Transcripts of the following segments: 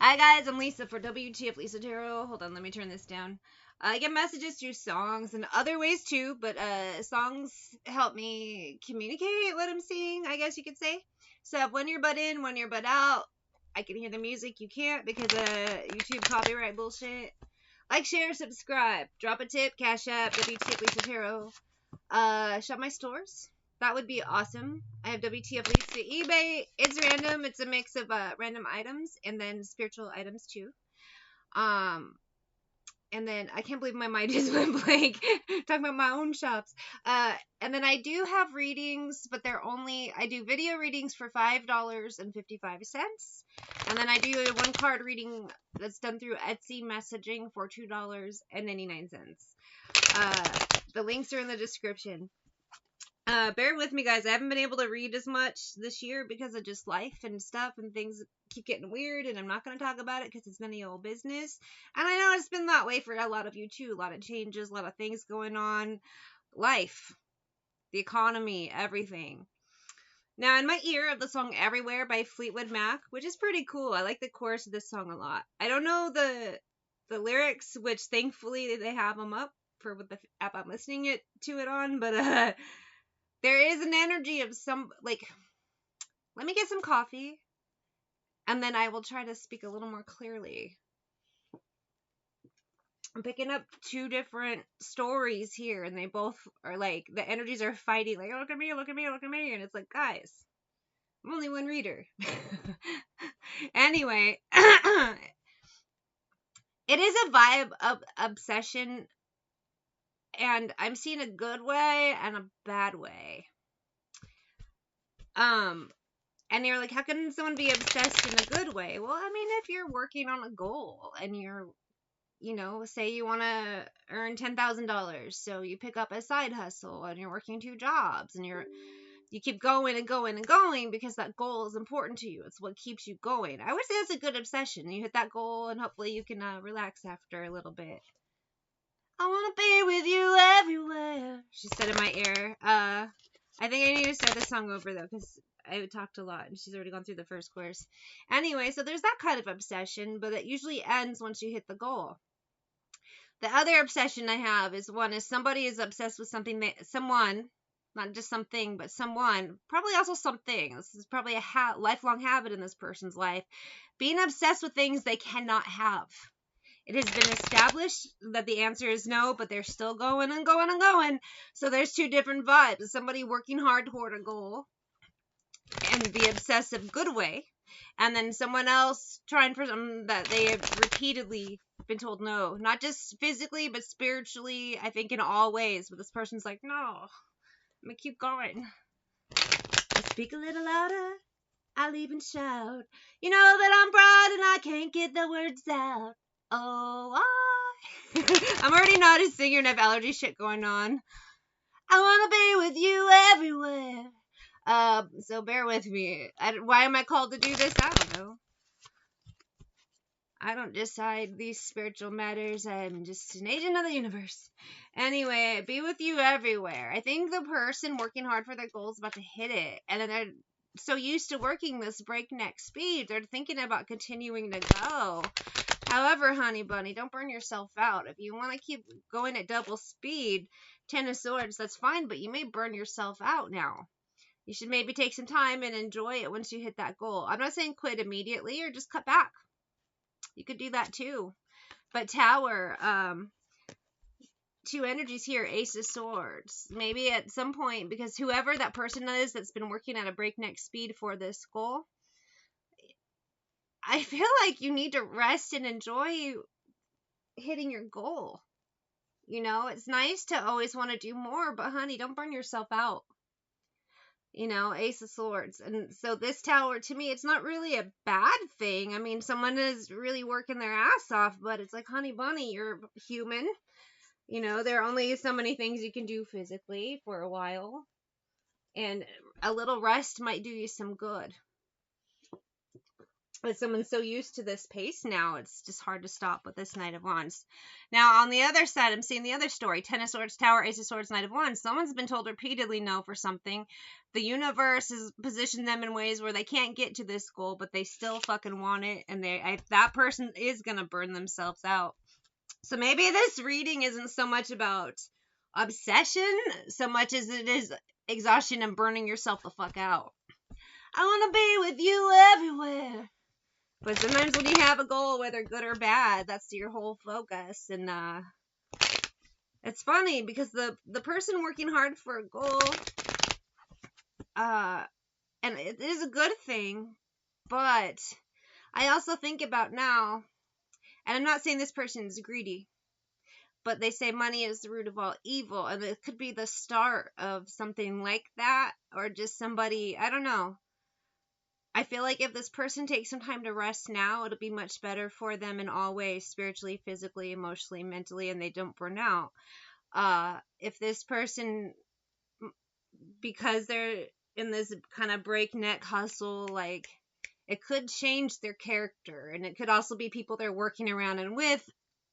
Hi guys, I'm Lisa for wtfLisa Tarot. Hold on, let me turn this down. I get messages through songs and other ways too, but songs help me communicate what I'm seeing, I guess you could say. So when you're butt in, when you're butt out, I can hear the music, you can't because YouTube copyright bullshit. Like, share, subscribe, drop a tip, cash app, wtfLisa Tarot. Shop my stores. That would be awesome. I have WTF Leads to eBay. It's random. It's a mix of random items and then spiritual items too. Um, and then I can't believe my mind just went blank talking about my own shops. And then I do have readings, but I do video readings for $5.55. And then I do a one card reading that's done through Etsy messaging for $2.99. The links are in the description. Bear with me, guys. I haven't been able to read as much this year because of just life and stuff, and things keep getting weird, and I'm not going to talk about it because it's none of your business. And I know it's been that way for a lot of you, too. A lot of changes, a lot of things going on. Life, the economy, everything. Now, in my ear of the song Everywhere by Fleetwood Mac, which is pretty cool. I like the chorus of this song a lot. I don't know the lyrics, which thankfully they have them up for what the app I'm listening to it on, but there is an energy of some, like, let me get some coffee, and then I will try to speak a little more clearly. I'm picking up two different stories here, and they both are like, the energies are fighting, like, look at me, look at me, look at me, and it's like, guys, I'm only one reader. Anyway, it is a vibe of obsession, and I'm seeing a good way and a bad way. And you're like, how can someone be obsessed in a good way? Well, I mean, if you're working on a goal and you're, say you want to earn $10,000, so you pick up a side hustle and you're working two jobs and you keep going and going and going because that goal is important to you. It's what keeps you going. I would say that's a good obsession. You hit that goal and hopefully you can relax after a little bit. I want to be with you everywhere, she said in my ear. I think I need to start the song over though, because I talked a lot and she's already gone through the first course. Anyway, so there's that kind of obsession, but it usually ends once you hit the goal. The other obsession I have is somebody is obsessed with something someone, not just something, but someone, probably also something. This is probably a lifelong habit in this person's life, being obsessed with things they cannot have. It has been established that the answer is no, but they're still going and going and going. So there's two different vibes. Somebody working hard toward a goal and the obsessive good way, and then someone else trying for something that they have repeatedly been told no. Not just physically, but spiritually, I think in all ways. But this person's like, no, I'm going to keep going. I speak a little louder. I'll even shout. You know that I'm proud and I can't get the words out. Oh, I'm already not a singer and have allergy shit going on. I want to be with you everywhere. So bear with me. Why am I called to do this? I don't know. I don't decide these spiritual matters. I'm just an agent of the universe. Anyway, be with you everywhere. I think the person working hard for their goal is about to hit it. And then they're so used to working this breakneck speed, they're thinking about continuing to go. However, honey bunny, don't burn yourself out. If you want to keep going at double speed, 10 of Swords, that's fine, but you may burn yourself out now. You should maybe take some time and enjoy it once you hit that goal. I'm not saying quit immediately or just cut back. You could do that too. But Tower, two energies here, Ace of Swords. Maybe at some point, because whoever that person is that's been working at a breakneck speed for this goal, I feel like you need to rest and enjoy hitting your goal. It's nice to always want to do more, but honey, don't burn yourself out. Ace of Swords. And so this Tower, to me, it's not really a bad thing. I mean, someone is really working their ass off, but it's like, honey bunny, you're human. There are only so many things you can do physically for a while. And a little rest might do you some good. But someone's so used to this pace now, it's just hard to stop with this Knight of Wands. Now, on the other side, I'm seeing the other story. Ten of Swords, Tower, Ace of Swords, Knight of Wands. Someone's been told repeatedly no for something. The universe has positioned them in ways where they can't get to this goal, but they still fucking want it. And that person is going to burn themselves out. So maybe this reading isn't so much about obsession, so much as it is exhaustion and burning yourself the fuck out. I want to be with you everywhere. But sometimes when you have a goal, whether good or bad, that's your whole focus. And it's funny because the person working hard for a goal, and it is a good thing, but I also think about now, and I'm not saying this person is greedy, but they say money is the root of all evil, and it could be the start of something like that, or just somebody, I don't know. I feel like if this person takes some time to rest now, it'll be much better for them in all ways, spiritually, physically, emotionally, mentally, and they don't burn out. If this person, because they're in this kind of breakneck hustle, like, it could change their character, and it could also be people they're working around and with,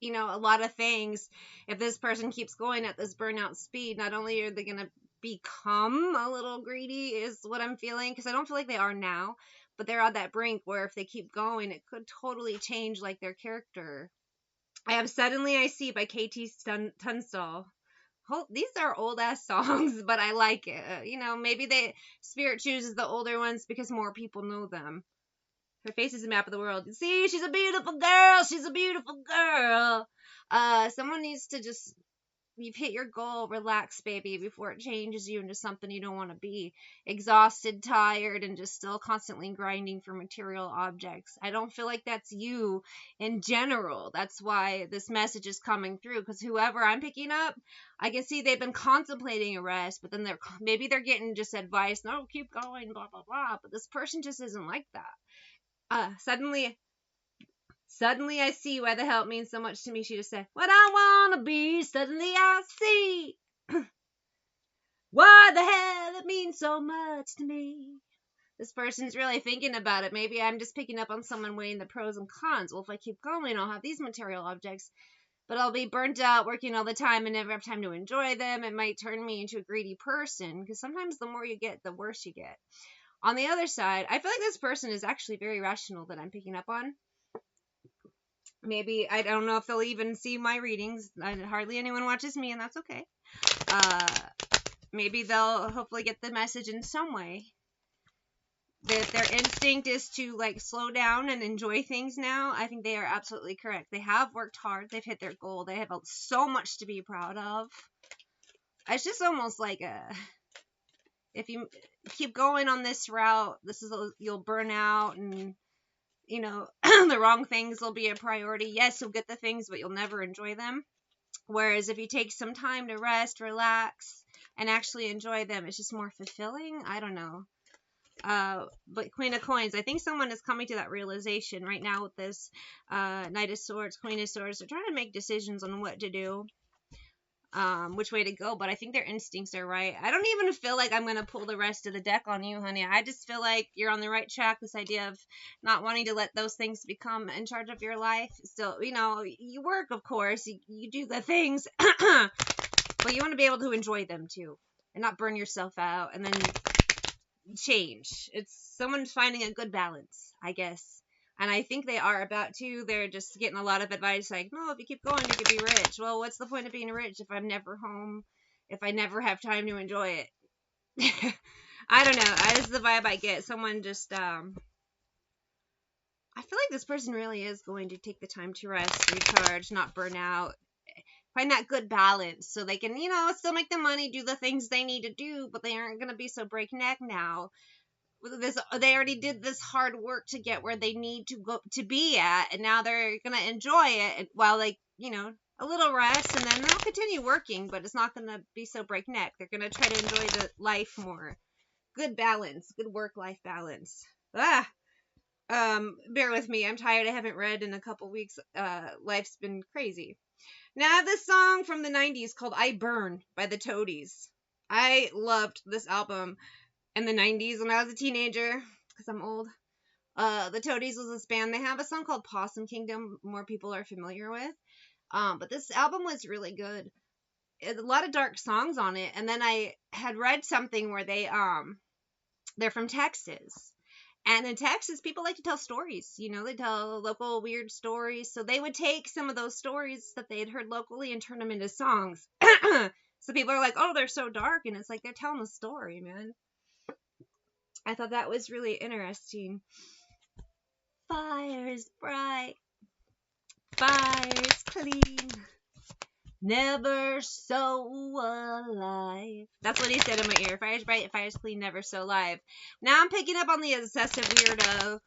you know, a lot of things. If this person keeps going at this burnout speed, not only are they going to become a little greedy, is what I'm feeling, because I don't feel like they are now, but they're on that brink where if they keep going, it could totally change, like, their character. I have Suddenly I See by KT Tunstall. These are old ass songs, but I like it. You know, maybe Spirit chooses the older ones because more people know them. Her face is a map of the world. See, she's a beautiful girl. She's a beautiful girl. Someone needs to just, you've hit your goal, relax, baby, before it changes you into something you don't want to be. Exhausted, tired, and just still constantly grinding for material objects. I don't feel like that's you in general. That's why this message is coming through, because whoever I'm picking up, I can see they've been contemplating a rest, but then maybe they're getting just advice, no, keep going, blah, blah, blah, but this person just isn't like that. Suddenly I see why the hell it means so much to me. She just said, what I wanna be, suddenly I see why the hell it means so much to me. This person's really thinking about it. Maybe I'm just picking up on someone weighing the pros and cons. Well, if I keep going, I'll have these material objects, but I'll be burnt out working all the time and never have time to enjoy them. It might turn me into a greedy person, because sometimes the more you get, the worse you get. On the other side, I feel like this person is actually very rational that I'm picking up on. Maybe, I don't know if they'll even see my readings. Hardly anyone watches me, and that's okay. Maybe they'll hopefully get the message in some way. That their instinct is to, like, slow down and enjoy things now. I think they are absolutely correct. They have worked hard. They've hit their goal. They have so much to be proud of. It's just almost like if you keep going on this route, you'll burn out, and you know, the wrong things will be a priority. Yes, you'll get the things, but you'll never enjoy them. Whereas if you take some time to rest, relax, and actually enjoy them, it's just more fulfilling. I don't know. But Queen of Coins, I think someone is coming to that realization right now with this Knight of Swords, Queen of Swords. They're trying to make decisions on what to do. Which way to go, but I think their instincts are right. I don't even feel like I'm going to pull the rest of the deck on you, honey. I just feel like you're on the right track. This idea of not wanting to let those things become in charge of your life. Still, you know, you work, of course, you do the things, but you want to be able to enjoy them too, and not burn yourself out, and then change. It's someone's finding a good balance, I guess. And I think they are about to. They're just getting a lot of advice like, no, if you keep going, you could be rich. Well, what's the point of being rich if I'm never home? If I never have time to enjoy it? I don't know. This is the vibe I get. Someone just, I feel like this person really is going to take the time to rest, recharge, not burn out. Find that good balance so they can, you know, still make the money, do the things they need to do, but they aren't going to be so breakneck now. They already did this hard work to get where they need to go to be at, and now they're gonna enjoy it while, like, you know, a little rest, and then they'll continue working, but it's not gonna be so breakneck. They're gonna try to enjoy the life more. Good balance, good work-life balance. Bear with me. I'm tired. I haven't read in a couple weeks. Life's been crazy. Now I have this song from the 90s called I Burn by the Toadies. I loved this album in the 90s when I was a teenager, because I'm old. The Toadies was this band. They have a song called Possum Kingdom, more people are familiar with. But this album was really good. A lot of dark songs on it. And then I had read something where they're from Texas. And in Texas, people like to tell stories. You know, they tell local weird stories. So they would take some of those stories that they had heard locally and turn them into songs. So people are like, oh, they're so dark. And it's like they're telling a story, man. I thought that was really interesting. Fire's bright, fire's clean, never so alive. That's what he said in my ear. Fire's bright, fire's clean, never so alive. Now I'm picking up on the obsessive weirdo.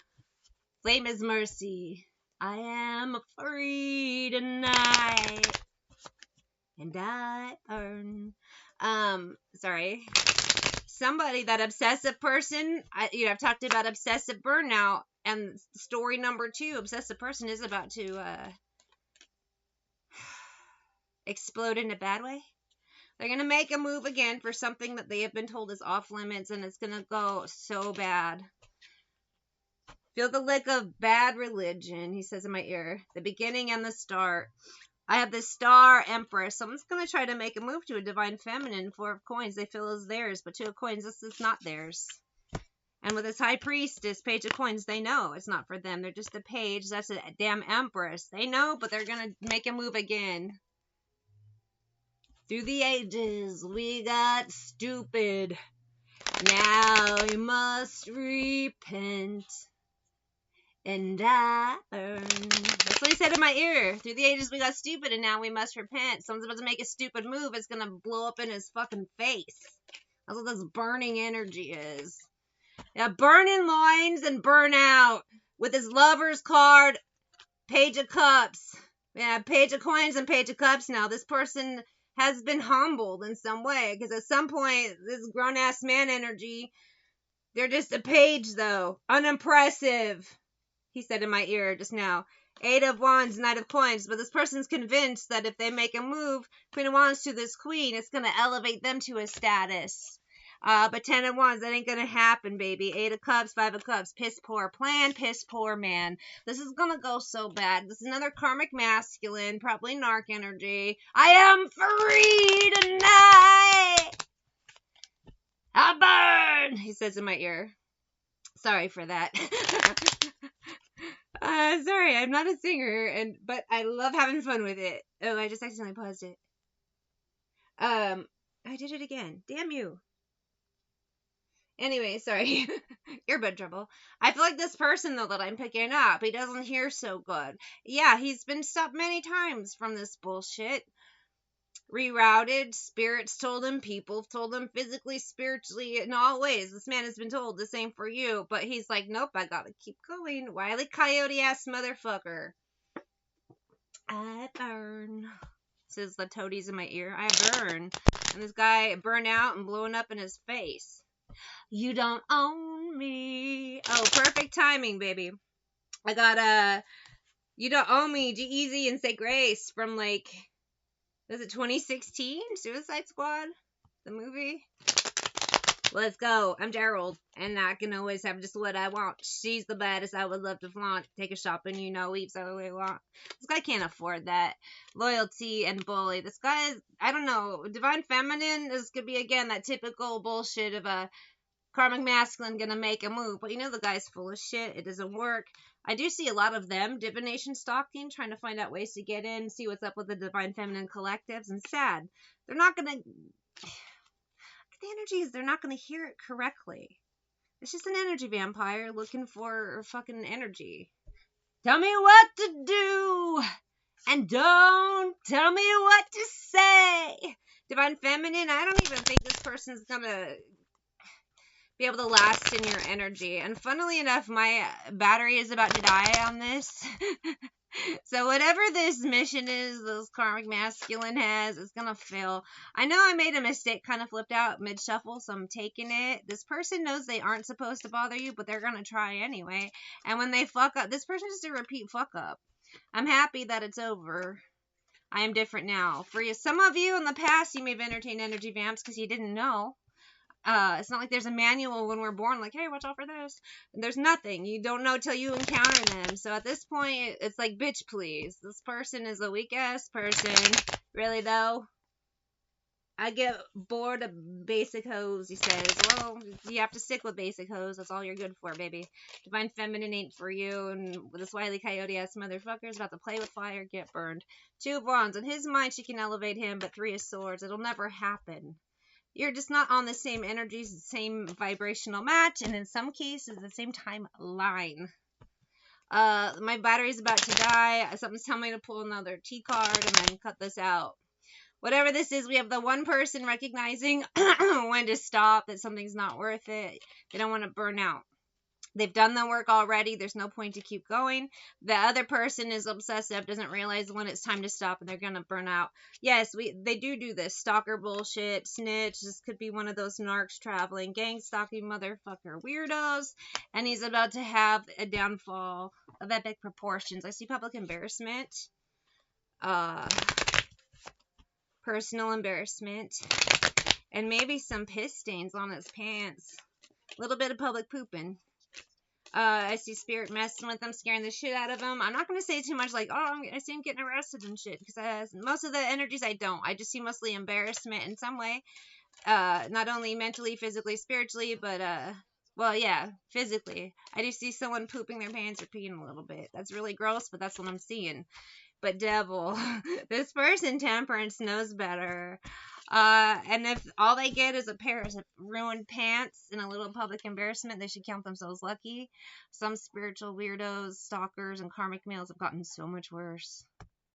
Flame is mercy. I am free tonight, and I burn. Sorry. Somebody, that obsessive person, I've talked about obsessive burnout, and story number 2, obsessive person is about to explode in a bad way. They're going to make a move again for something that they have been told is off limits, and it's going to go so bad. Feel the lick of bad religion, he says in my ear. The beginning and the start. I have this star empress. Someone's going to try to make a move to a divine feminine. 4 of coins they feel is theirs, but 2 of coins, this is not theirs. And with this high priestess, page of coins, they know it's not for them. They're just a page. That's a damn empress. They know, but they're going to make a move again. Through the ages, we got stupid. Now we must repent. And I burn. That's what he said in my ear. Through the ages we got stupid and now we must repent. Someone's about to make a stupid move. It's gonna blow up in his fucking face. That's what this burning energy is. Yeah, burning loins and burnout. With his lover's card, page of cups. Yeah, page of coins and page of cups now. This person has been humbled in some way. Because at some point, this grown-ass man energy, they're just a page though. Unimpressive. He said in my ear just now. 8 of wands, knight of coins. But this person's convinced that if they make a move, queen of wands to this queen, it's going to elevate them to a status. But 10 of wands, that ain't going to happen, baby. 8 of cups, 5 of cups. Piss poor plan, piss poor man. This is going to go so bad. This is another karmic masculine, probably narc energy. I am free tonight. I burn, he says in my ear. Sorry for that. Sorry, I'm not a singer, but I love having fun with it. Oh, I just accidentally paused it. I did it again. Damn you. Anyway, sorry. Earbud trouble. I feel like this person, though, that I'm picking up, he doesn't hear so good. Yeah, he's been stopped many times from this bullshit. Rerouted, spirits told him, people told him, physically, spiritually, in all ways. This man has been told the same for you, but he's like, nope, I gotta keep going. Wile E. Coyote ass motherfucker. I burn, says the toadies in my ear. I burn. And this guy burn out and blowing up in his face. You don't own me. Oh, perfect timing, baby. I got You Don't Own Me, G-Eazy and Say Grace from like, was it 2016? Suicide Squad? The movie? Let's go. I'm Gerald, and I can always have just what I want. She's the baddest. I would love to flaunt. Take a shopping, weeps all we want. This guy can't afford that. Loyalty and bully. This guy is, I don't know, divine feminine. This could be, again, that typical bullshit of a karmic masculine gonna make a move. But the guy's full of shit. It doesn't work. I do see a lot of them divination stalking, trying to find out ways to get in, see what's up with the divine feminine collectives, and sad. They're not gonna... The energy is they're not gonna hear it correctly. It's just an energy vampire looking for fucking energy. Tell me what to do, and don't tell me what to say. Divine feminine, I don't even think this person's gonna be able to last in your energy. And funnily enough, my battery is about to die on this. So whatever this mission is, this karmic masculine has, it's gonna fail. I know I made a mistake, kind of flipped out mid-shuffle, so I'm taking it. This person knows they aren't supposed to bother you, but they're gonna try anyway. And when they fuck up, this person is a repeat fuck up. I'm happy that it's over. I am different now. For you, some of you in the past, you may have entertained energy vamps because you didn't know. It's not like there's a manual when we're born, like, hey, watch out for this. There's nothing. You don't know till you encounter them. So at this point, it's like, bitch, please. This person is a weak ass person. Really though? I get bored of basic hoes, he says. Well, you have to stick with basic hoes. That's all you're good for, baby. Divine feminine ain't for you. And with this wily coyote ass motherfucker's about to play with fire, get burned. 2 of wands. In his mind, she can elevate him, but 3 of swords. It'll never happen. You're just not on the same energies, the same vibrational match, and in some cases, the same timeline. My battery's about to die. Something's telling me to pull another T card and then cut this out. Whatever this is, we have the one person recognizing when to stop, that something's not worth it. They don't want to burn out. They've done the work already. There's no point to keep going. The other person is obsessive, doesn't realize when it's time to stop, and they're going to burn out. Yes, they do this. Stalker bullshit, snitch. This could be one of those narcs traveling, gang stalking motherfucker weirdos. And he's about to have a downfall of epic proportions. I see public embarrassment. Personal embarrassment. And maybe some piss stains on his pants. A little bit of public pooping. I see spirit messing with them, scaring the shit out of them. I'm not going to say too much like, oh, I see him getting arrested and shit. Because most of the energies I don't. I just see mostly embarrassment in some way. Not only mentally, physically, spiritually, but, well, yeah, physically. I just see someone pooping their pants or peeing a little bit. That's really gross, but that's what I'm seeing. But devil, this person, temperance, knows better. And if all they get is a pair of ruined pants and a little public embarrassment, they should count themselves lucky. Some spiritual weirdos, stalkers, and karmic males have gotten so much worse.